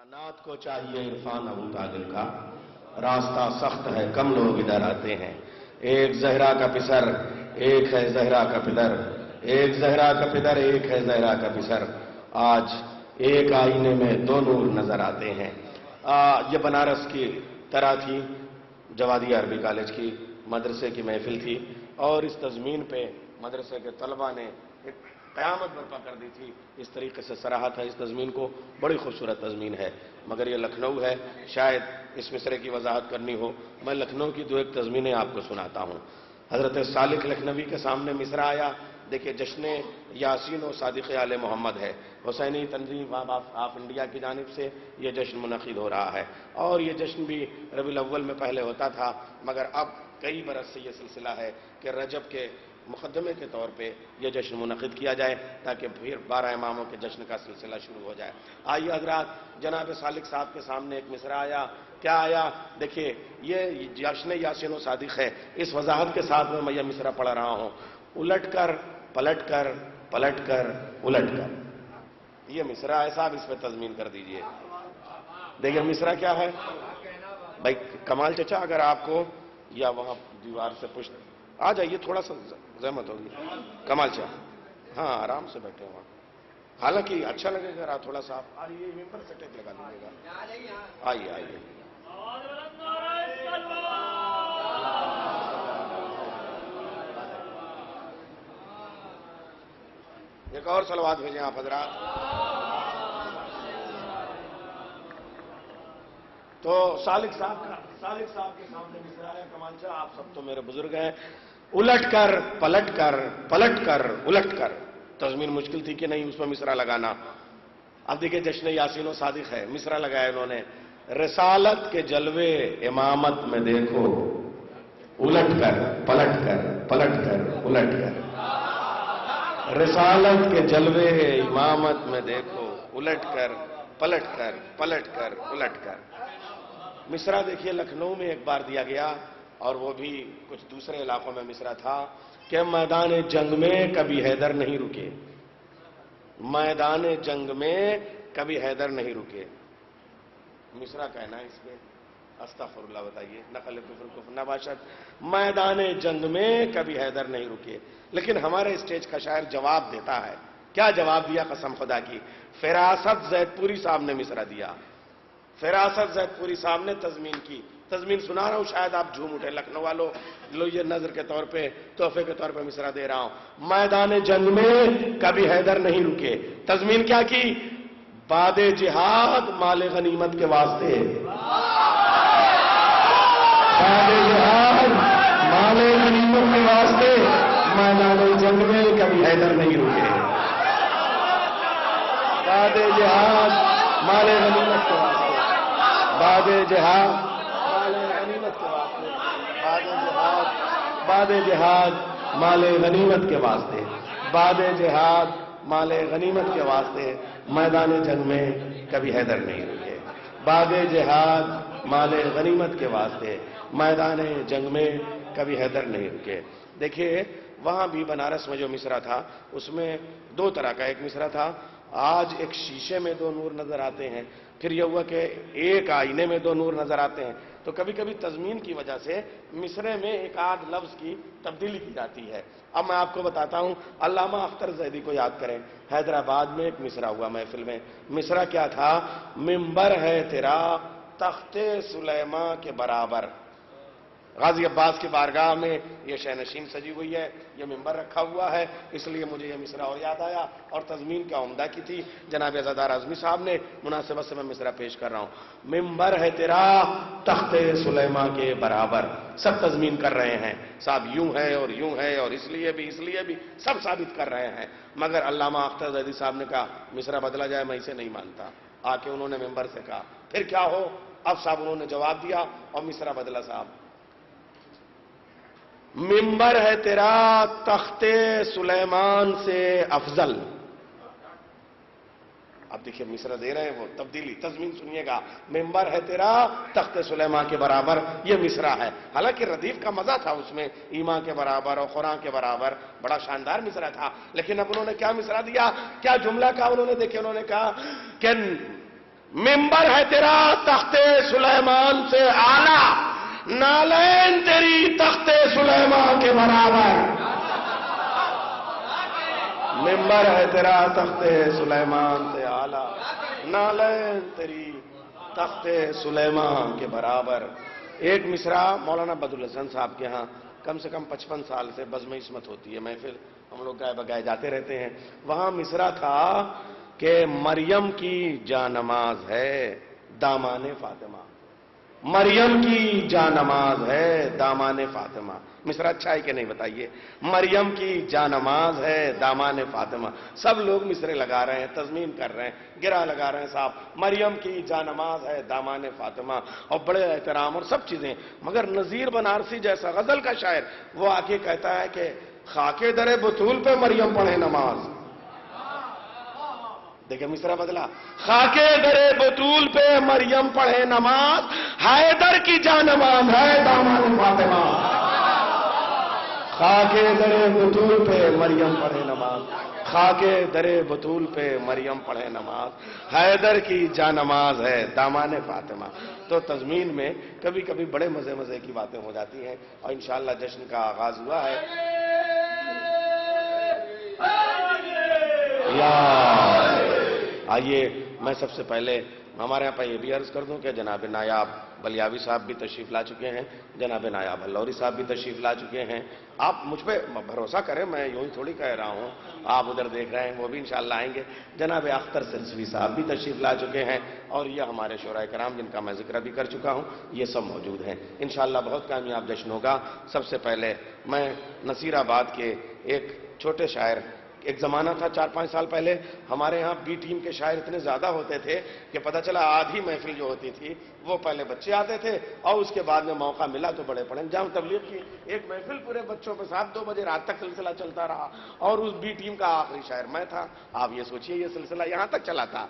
کائنات کو چاہیے عرفان ابو طالب کا، راستہ سخت ہے کم لوگ ادھر آتے ہیں۔ ایک زہرا کا پسر، ایک ہے زہرا کا پدر، ایک زہرا کا پدر، ایک ہے زہرا کا پسر، آج ایک آئینے میں دو نور نظر آتے ہیں۔ یہ بنارس کی طرح تھی، جوادیہ عربی کالج کی مدرسے کی محفل تھی، اور اس تضمین پہ مدرسے کے طلبہ نے ایک قیامت برپا کر دی تھی، اس طریقے سے سراہا تھا اس تضمین کو۔ بڑی خوبصورت تضمین ہے، مگر یہ لکھنؤ ہے، شاید اس مصرے کی وضاحت کرنی ہو، میں لکھنؤ کی دو ایک تضمینیں آپ کو سناتا ہوں۔ حضرت صالح لکھنوی کے سامنے مصرع آیا، دیکھیں جشن یاسین و صادق آل محمد ہے، حسینی تنظیم آف انڈیا کی جانب سے یہ جشن منعقد ہو رہا ہے، اور یہ جشن بھی ربیع الاول میں پہلے ہوتا تھا، مگر اب کئی برس سے یہ سلسلہ ہے کہ رجب کے مقدمے کے طور پہ یہ جشن منعقد کیا جائے تاکہ پھر 12 اماموں کے جشن کا سلسلہ شروع ہو جائے۔ آئیے حضرات، جناب صالح صاحب کے سامنے ایک مصرع آیا، کیا آیا؟ دیکھیے یہ جشن یاسین و صادق ہے، اس وضاحت کے ساتھ میں یہ مصرع پڑھ رہا ہوں۔ الٹ کر پلٹ کر پلٹ کر الٹ کر، یہ مصرع ہے صاحب، اس پہ تضمین کر دیجئے۔ دیکھیں مصرع کیا ہے بھائی؟ کمال چچا اگر آپ کو یا وہاں دیوار سے پشت آ جائیے، تھوڑا سا زحمت ہوگی۔ کمال چچا ہاں آرام سے بیٹھے وہاں، حالانکہ اچھا لگے گا تھوڑا سا آپ آئیے، ممبر سے ٹیک لگا لیجیے گا، آئیے آئیے۔ ایک اور صلوات بھیجیں آپ حضرات۔ تو صالح صاحب کے سامنے مصرع ہے، کمال چا آپ سب تو میرے بزرگ ہیں۔ الٹ کر پلٹ کر پلٹ کر الٹ کر، تضمین مشکل تھی کہ نہیں اس میں مصرع لگانا۔ اب دیکھیں جشن یاسین و صادق ہے، مصرع لگایا انہوں نے، رسالت کے جلوے امامت میں دیکھو، الٹ کر پلٹ کر پلٹ کر الٹ کر، رسالت کے جلوے امامت میں دیکھو، الٹ کر پلٹ کر پلٹ کر الٹ کر۔ مصرع دیکھیے لکھنؤ میں ایک بار دیا گیا، اور وہ بھی کچھ دوسرے علاقوں میں مصرع تھا کہ میدان جنگ میں کبھی حیدر نہیں رکے، میدان جنگ میں کبھی حیدر نہیں رکے۔ مصرع کہنا ہے اس میں، استغفر اللہ، بتائیے، نقل کفر کفر نباشد، میدان جنگ میں کبھی حیدر نہیں رکے۔ لیکن ہمارے اسٹیج کا شاعر جواب دیتا ہے، کیا جواب دیا قسم خدا کی؟ فراست زید پوری صاحب نے مصرع دیا، فراست زید پوری صاحب نے تضمین کی، تضمین سنا رہا ہوں، شاید آپ جھوم اٹھے لکھنؤ والوں، لو یہ نظر کے طور پہ تحفے کے طور پہ مصرع دے رہا ہوں۔ میدان جنگ میں کبھی حیدر نہیں رکے، تضمین کیا کی؟ باد جہاد مال غنیمت کے واسطے، باد جہاد مال غنیمت کے واسطے میدان جنگ میں کبھی حیدر نہیں رکے، باد جہاد مال غنیمت کے واسطے، باد جہاد مال غنیمت کے واسطے، باد جہاد مال غنیمت کے واسطے، باد جہاد مال غنیمت کے واسطے میدان جنگ میں کبھی حیدر نہیں رکے، باد جہاد مال غنیمت کے واسطے میدان جنگ میں کبھی حیدر نہیں رکے۔ دیکھیے وہاں بھی بنارس میں جو مصرع تھا اس میں دو طرح کا، ایک مصرع تھا آج ایک شیشے میں دو نور نظر آتے ہیں، پھر یہ ہوا کہ ایک آئینے میں دو نور نظر آتے ہیں۔ تو کبھی کبھی تضمین کی وجہ سے مصرع میں ایک آدھ لفظ کی تبدیلی کی جاتی ہے۔ اب میں آپ کو بتاتا ہوں، علامہ اختر زیدی کو یاد کریں، حیدرآباد میں ایک مصرع ہوا محفل میں، مصرع کیا تھا؟ ممبر ہے تیرا تخت سلیماں کے برابر، غازی عباس کی بارگاہ میں یہ شہنشین سجی ہوئی ہے، یہ ممبر رکھا ہوا ہے، اس لیے مجھے یہ مصرع اور یاد آیا، اور تضمین کا عمدہ کی تھی جناب عزادار اعظمی صاحب نے، مناسبت سے میں مصرع پیش کر رہا ہوں۔ ممبر ہے تیرا تخت سلیماں کے برابر، سب تضمین کر رہے ہیں صاحب، یوں ہے اور یوں ہے اور اس لیے بھی سب ثابت کر رہے ہیں، مگر علامہ اختر زیدی صاحب نے کہا مصرع بدلا جائے، میں اسے نہیں مانتا۔ آ کے انہوں نے ممبر سے کہا پھر کیا ہو؟ اب صاحب انہوں نے جواب دیا اور مصرع بدلا صاحب، ممبر ہے تیرا تخت سلیمان سے افضل۔ اب دیکھیے مصرع دے رہے ہیں وہ تبدیلی، تضمین سنیے گا، ممبر ہے تیرا تخت سلیمان کے برابر، یہ مصرع ہے، حالانکہ ردیف کا مزہ تھا اس میں، ایمان کے برابر اور قرآن کے برابر، بڑا شاندار مصرع تھا، لیکن اب انہوں نے کیا مصرع دیا، کیا جملہ کہا انہوں نے؟ دیکھیں انہوں نے کہا کہ ممبر ہے تیرا تخت سلیمان سے اعلی، نالین تیری تخت سلیمان کے برابر۔ ممبر ہے تیرا تخت سلیمان سے اعلی، نالین تیری تخت سلیمان کے برابر۔ ایک مصرع مولانا بدرالحسن صاحب کے ہاں کم سے کم 55 سال سے بزم عصمت ہوتی ہے، محفل ہم لوگ گائے بگائے جاتے رہتے ہیں۔ وہاں مصرع تھا کہ مریم کی جانماز ہے دامان فاطمہ، مریم کی جانماز ہے دامان فاطمہ۔ مصرع اچھا ہے کہ نہیں بتائیے؟ مریم کی جانماز ہے دامان فاطمہ۔ سب لوگ مصرے لگا رہے ہیں، تضمین کر رہے ہیں، گرہ لگا رہے ہیں صاحب، مریم کی جانماز ہے دامان فاطمہ، اور بڑے احترام اور سب چیزیں۔ مگر نذیر بنارسی جیسا غزل کا شاعر وہ آ کے کہتا ہے کہ خاک در بطول پہ مریم پڑھے نماز۔ دیکھیں مصرع بدلا، خاک در بطول پہ مریم پڑھے نماز، حیدر کی جانماز ہے دامان فاطمہ۔ خاک در بطول پہ مریم پڑھے نماز، خاک در بطول پہ مریم پڑھے نماز، حیدر کی جانماز ہے دامان فاطمہ۔ تو تضمین میں کبھی کبھی بڑے مزے مزے کی باتیں ہو جاتی ہیں، اور انشاءاللہ جشن کا آغاز ہوا ہے۔ آئیے میں سب سے پہلے ہمارے یہاں پہ یہ بھی عرض کر دوں کہ جناب نایاب بلیاوی صاحب بھی تشریف لا چکے ہیں، جناب نایاب ہلوری صاحب بھی تشریف لا چکے ہیں۔ آپ مجھ پہ بھروسہ کریں، میں یوں ہی تھوڑی کہہ رہا ہوں، آپ ادھر دیکھ رہے ہیں، وہ بھی انشاءاللہ آئیں گے۔ جناب اختر سلسوی صاحب بھی تشریف لا چکے ہیں، اور یہ ہمارے شعراء کرام جن کا میں ذکر بھی کر چکا ہوں، یہ سب موجود ہیں۔ انشاءاللہ بہت کامیاب جشن ہوگا۔ سب سے پہلے میں نصیر آباد کے ایک چھوٹے شاعر، ایک زمانہ تھا 4-5 سال پہلے ہمارے ہاں بی ٹیم کے شاعر اتنے زیادہ ہوتے تھے کہ پتہ چلا آدھی محفل جو ہوتی تھی وہ پہلے بچے آتے تھے، اور اس کے بعد میں موقع ملا تو بڑے پڑھے۔ جہاں تبلیغ کی ایک محفل پورے بچوں کے ساتھ 2 بجے رات تک سلسلہ چلتا رہا، اور اس بی ٹیم کا آخری شاعر میں تھا۔ آپ یہ سوچئے یہ سلسلہ یہاں تک چلا تھا۔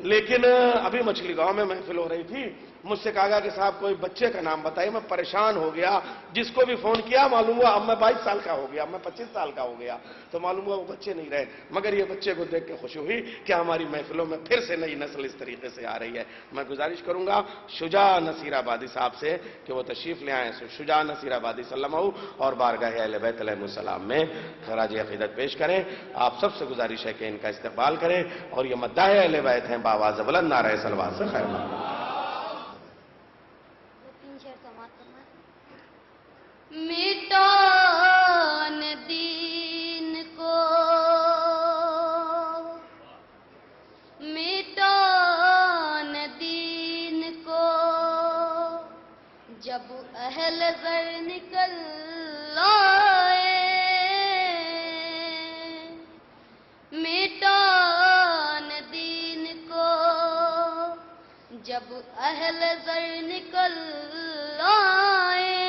لیکن ابھی مچھلی گاؤں میں محفل ہو رہی تھی، مجھ سے کہا گیا کہ صاحب کوئی بچے کا نام بتائیے۔ میں پریشان ہو گیا، جس کو بھی فون کیا معلوم ہوا اب میں 22 سال کا ہو گیا، میں 25 سال کا ہو گیا، تو معلوم ہوا وہ بچے نہیں رہے۔ مگر یہ بچے کو دیکھ کے خوشی ہوئی کہ ہماری محفلوں میں پھر سے نئی نسل اس طریقے سے آ رہی ہے۔ میں گزارش کروں گا شجاع نصیر آبادی صاحب سے کہ وہ تشریف لے آئیں، شجاع نصیر آبادی صلی اور بارگاہ اہل بیت علیہ السلام میں خراج عقیدت پیش کریں۔ آپ سب سے گزارش ہے کہ ان کا استقبال کریں، اور یہ مداح اہل بیت ہیں، باواز بلند نعرہ صلوات سے خیر مقدم۔ مٹان دین کو، مٹان دین کو، جب اہل زر نکل آئے، مٹان دین کو، جب اہل زر نکل آئے،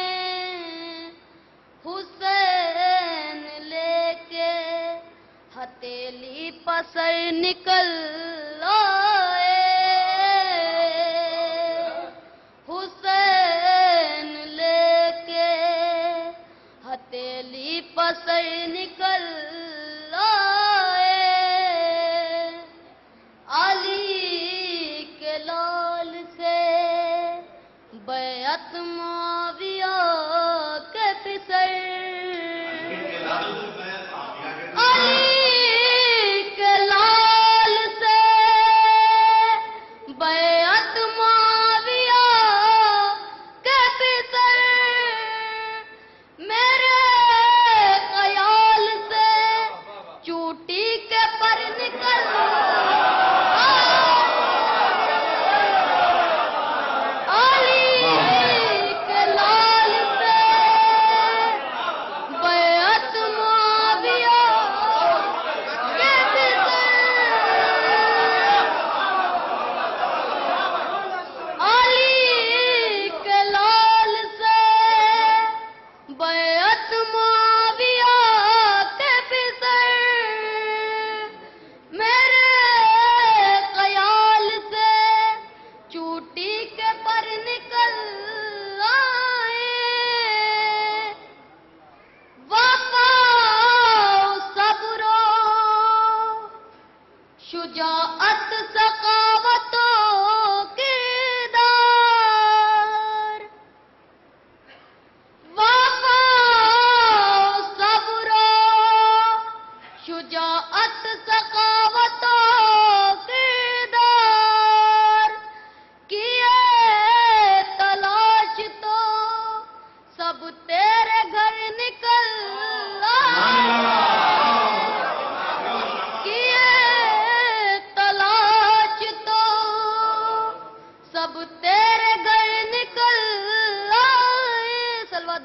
حسین لے کے ہتھیلی پسر نکل آئے، حسین لے کے ہتھیلی پسر نکل آئے، علی کے لال سے بیعت معاویہ کے پسر، علی کے لال سے بیعت معاویہ کے پسر، میرے خیال سے چوٹی کے پر نکل علی کے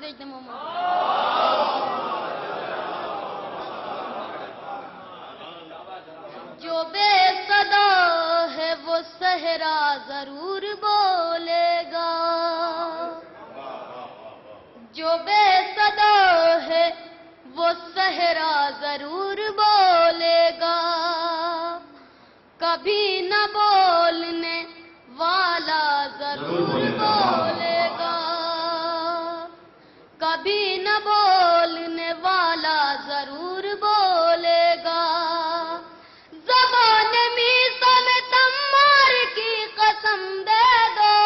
بھیج دیں محمد. جو بے صدا ہے وہ صحرا ضرور بولے گا. جو بے صدا ہے وہ صحرا ضرور بولے گا. کبھی نہ بولنے والا ضرور بولے گا. کبھی نہ بولنے والا ضرور بولے گا. زبان میسا میں تمار کی قسم دے دو.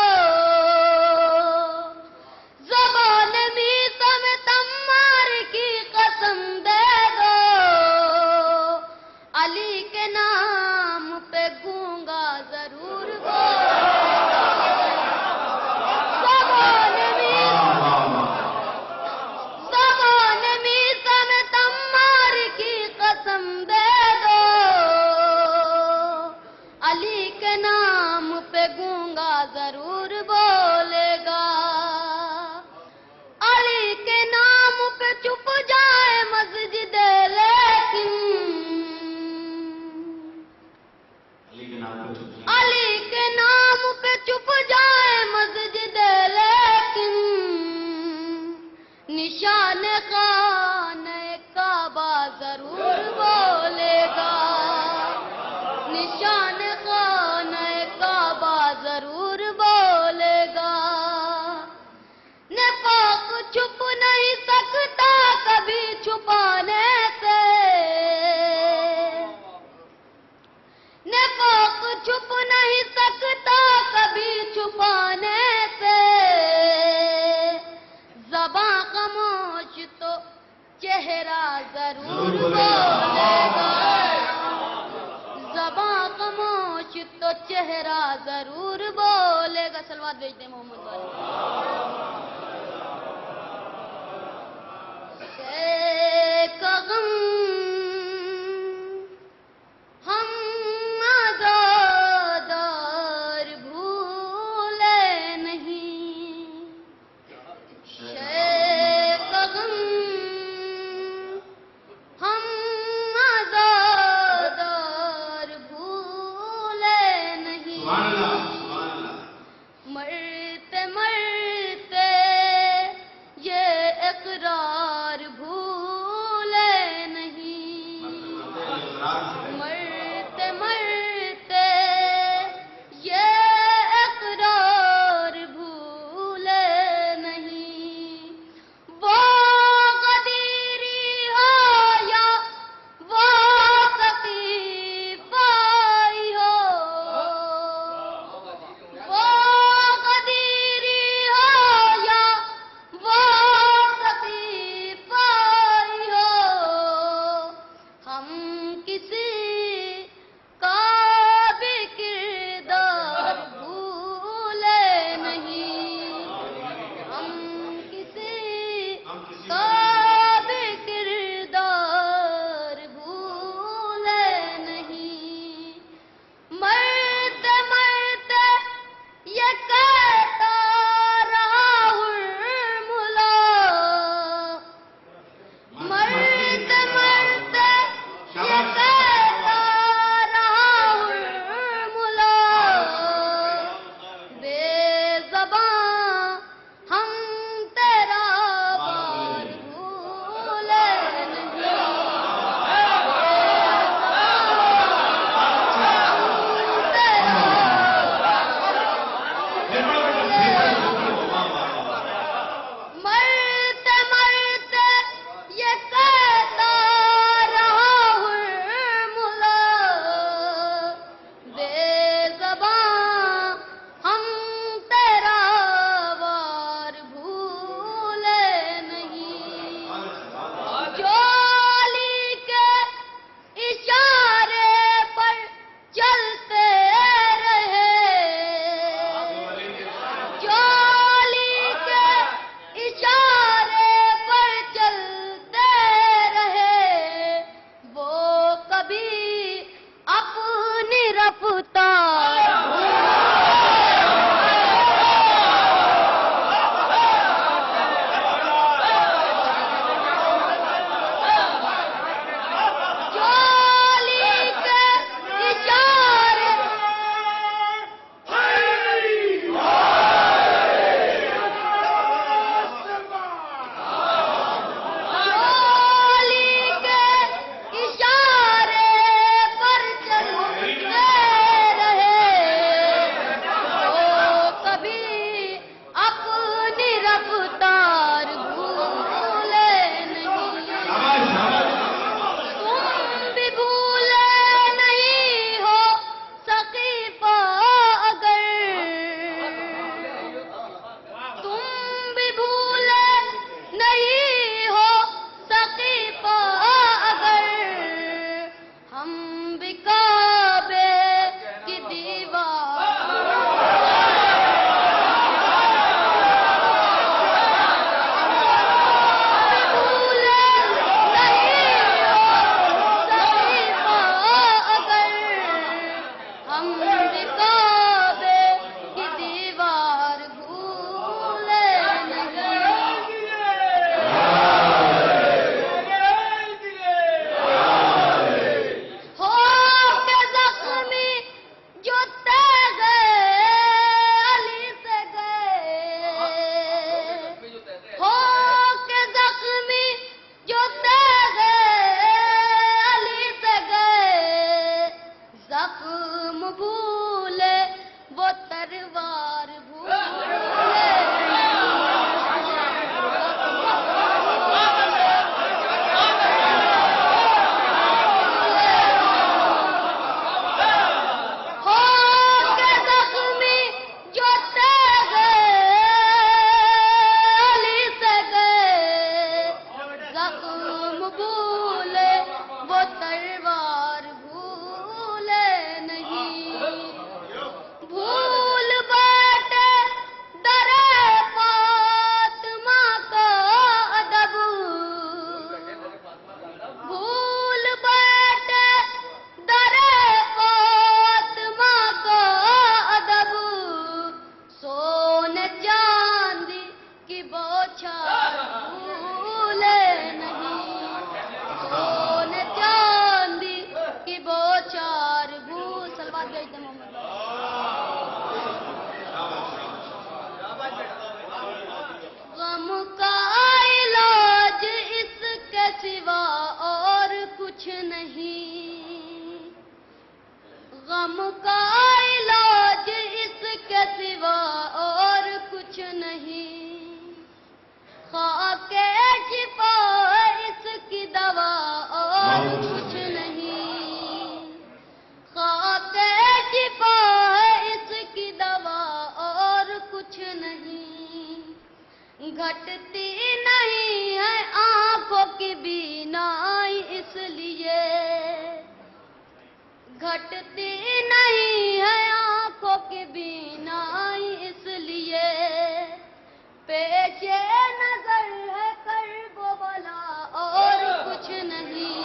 زبان میسا میں تمار کی قسم دے دو. علی کے نام پہ گونگا ضرور بولے گا. زبان میسا میں تمار کی قسم دے دو. علی کے نام پہ گونگا ضرور بولے گا. علی کے نام پہ چپ جائے مسجد لیکن. علی کے نام پہ چپ جائے مسجد لیکن. نشان خانہ کعبہ ضرور بولے گا. نشان خانہ کعبہ ضرور بولے گا. نفاق چھپ نہیں سکتا کبھی چھپانے سے. نفاق چھپ نہیں سکتا کبھی چھپانے سے. زباں خاموش تو چہرہ ضرور بولے گا. زباں خاموش تو چہرہ ضرور بولے گا. صلوات بھیج دیں محمد والی. ایک غم ہم عزادار بھولے نہیں. ایک غم ہم عزادار بھولے نہیں. مرتے مرتے یہ اقرار بھولے نہیں. گھٹتی نہیں ہے آنکھوں کی بینائی اس لیے، گھٹتی نہیں ہے آنکھوں کی بینائی اس لیے، پیچے نظر ہے کرب و بلا اور کچھ نہیں،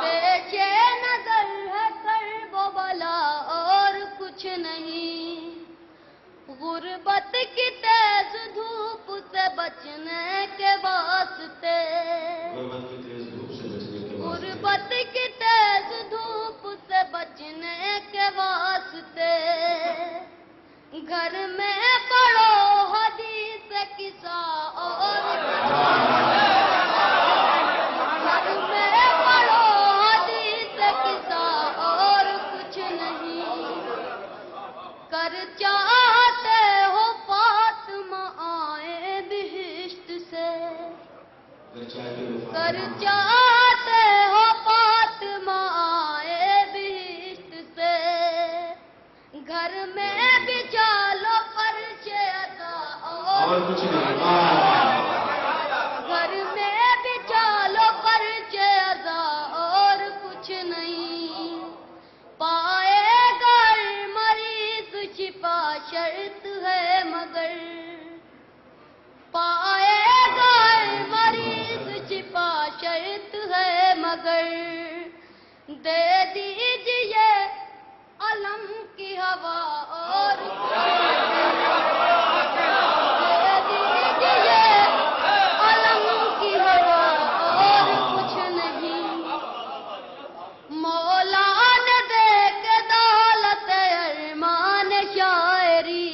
پیچے نظر ہے کرب و بلا اور کچھ نہیں، غربت کی تیز دھوپ سے بچنے کے واسطے، غربت کی تیز دھوپ سے بچنے کے واسطے، گھر میں پڑھو حدیث قصہ اور گھر میں پڑھو حدیث قصہ اور کچھ نہیں، کر چاہتے ہو فاطمہ آئے بہشت سے، کر چاہتے ہو فاطمہ آئے بہشت سے، گھر میں بچھا لو فرش عطا اور کچھ نہیں، گھر میں بچھا لو فرش عطا اور کچھ نہیں، پائے گھر مریض شفا شرط ہے مگر، پائے گھر مریض شفا شرط ہے مگر، دے دیجئے علم کی ہوا اور دے دیجئے علم کی ہوا اور کچھ نہیں، مولا نے دے کے دولت ارمان شاعری،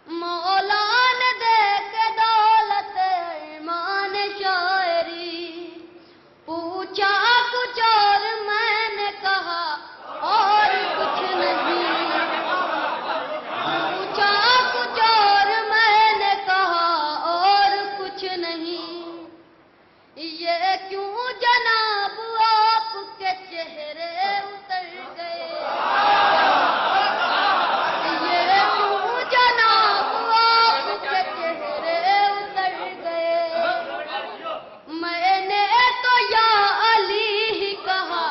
مولا نے دے کے دولت ارمان شاعری، پوچھا کچھ اور میں نے کہا اور کچھ نہیں، پوچھا کچھ اور میں نے کہا اور کچھ نہیں، یہ کیوں جناب آپ کے چہرے اتر گئے، یہ کیوں جناب آپ کے چہرے اتر گئے، میں نے تو یا علی ہی کہا،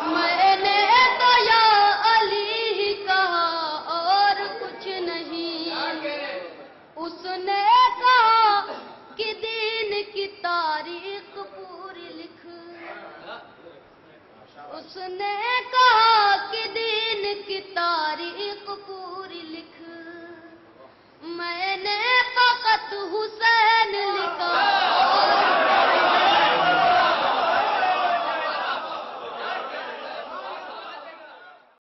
میں نے تو یا علی ہی کہا اور کچھ نہیں، اس نے کہا کہ دین کی تاریخ پوری لکھ، اس نے کہا کہ دین کی تاریخ پوری لکھ، میں نے فقط حسین لکھا